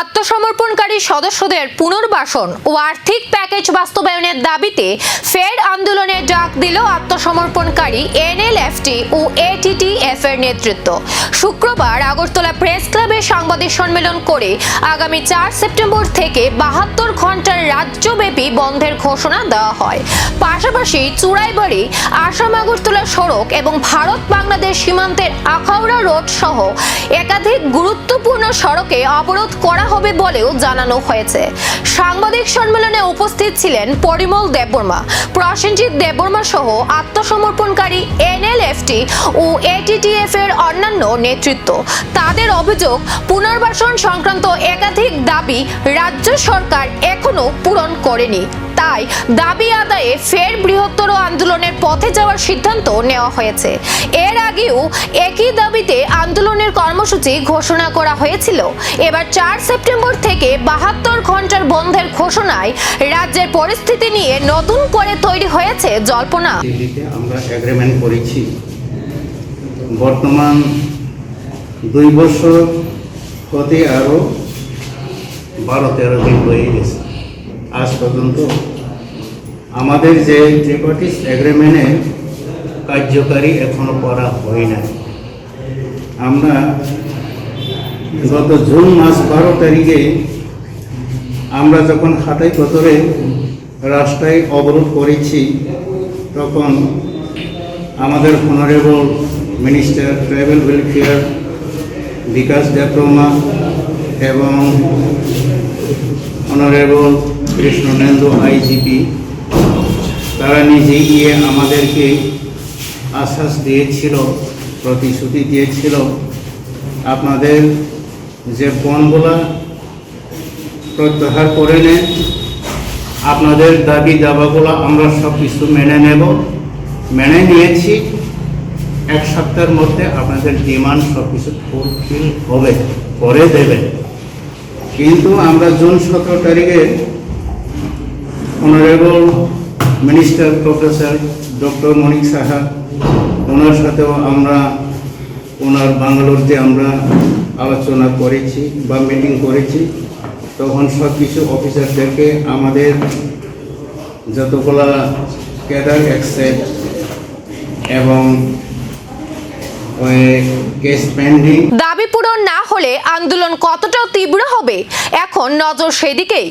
আত্মসমর্পণকারী সদস্যদের পুনর্বাসন ও আর্থিক প্যাকেজ বাস্তবায়নের দাবিতে ফের আন্দোলনের ডাক দিল আত্মসমর্পণকারী এনএলএফটি ও এটিটিএফ এর নেতৃত্ব। শুক্রবার আগরতলা প্রেস ক্লাবে সাংবাদিক সম্মেলন করে আগামী 4 সেপ্টেম্বর থেকে 72 ঘন্টার রাজ্যব্যাপী বন্ধের ঘোষণা দেওয়া হয়। পাশাপাশি চুড়াইবাড়ি আসাম আগরতলা সড়ক এবং ভারত বাংলাদেশ সীমান্তের আখাউড়া রোড সহ একাধিক গুরুত্বপূর্ণ সড়কে অবরোধ করা হবে বলেও জানানো হয়েছে। সাংবাদিক সম্মেলনে উপস্থিত ছিলেন পরিমল দেববর্মা, প্রসেনজিৎ দেববর্মা সহ আত্মসমর্পণকারী এনএলএফটি ও এটিটিএফ এর অন্যান্য নেতৃত্ব। তাদের অভিযোগ, পুনর্বাসন সংক্রান্ত একাধিক দাবি রাজ্য সরকার এখনো পূরণ করেনি। তাই দাবি আদায়ে ফের বৃহত্তর আন্দোলনের পথে যাওয়ার সিদ্ধান্ত নেওয়া হয়েছে। এর আগেও একই দাবিতে আন্দোলনের কর্মসূচি ঘোষণা করা হয়েছিল। এবার 4 সেপ্টেম্বর থেকে 72 ঘন্টার বন্ধের ঘোষণায় রাজ্যের পরিস্থিতি নিয়ে নতুন করে তৈরি হয়েছে জল্পনা। দিল্লিতে আমরা এগ্রিমেন্ট করেছি, বর্তমান 2 বছর হতে আরো 12-13 দিন হয়ে গেছে। আজ পর্যন্ত আমাদের যে ট্রিপার্টিস এগ্রিমেন্টের কার্যকারী এখনো করা হয় না। আমরা গত জুন মাস 12 তারিখে আমরা যখন হাটাই পথরে রাস্তায় অবরোধ করেছি, তখন আমাদের অনারেবল মিনিস্টার ট্রাইবাল ওয়েলফেয়ার বিকাশ দেববর্মা এবং অনারেবল কৃষ্ণনেন্দু আইজিপি তারা নিজেই গিয়ে আমাদেরকে আশ্বাস দিয়েছিল, প্রতিশ্রুতি দিয়েছিল, আপনাদের যে পণগুলা প্রত্যাহার করে নেন, আপনাদের দাবি দাবাগুলো আমরা সব কিছু মেনে নেব। মেনে নিয়েছি, 1 সপ্তাহের মধ্যে আপনাদের ডিমান্ড সব কিছু ফুলফিল হবে, করে দেবেন। কিন্তু আমরা জুন 17 তারিখে honourable minister professor doctor Manik Saha, ওনার সাথেও আমরা ওনার বাঙ্গালোরতে আমরা আলোচনা করেছি বা মিটিং করেছি। তখন সব কিছু অফিসারদেরকে আমাদের যতগুলা ক্যাডার অ্যাকসেপ্ট এবং কেস পেন্ডিং দাবি পূরণ না হলে আন্দোলন কতটা তীব্র হবে, এখন নজর সেদিকেই।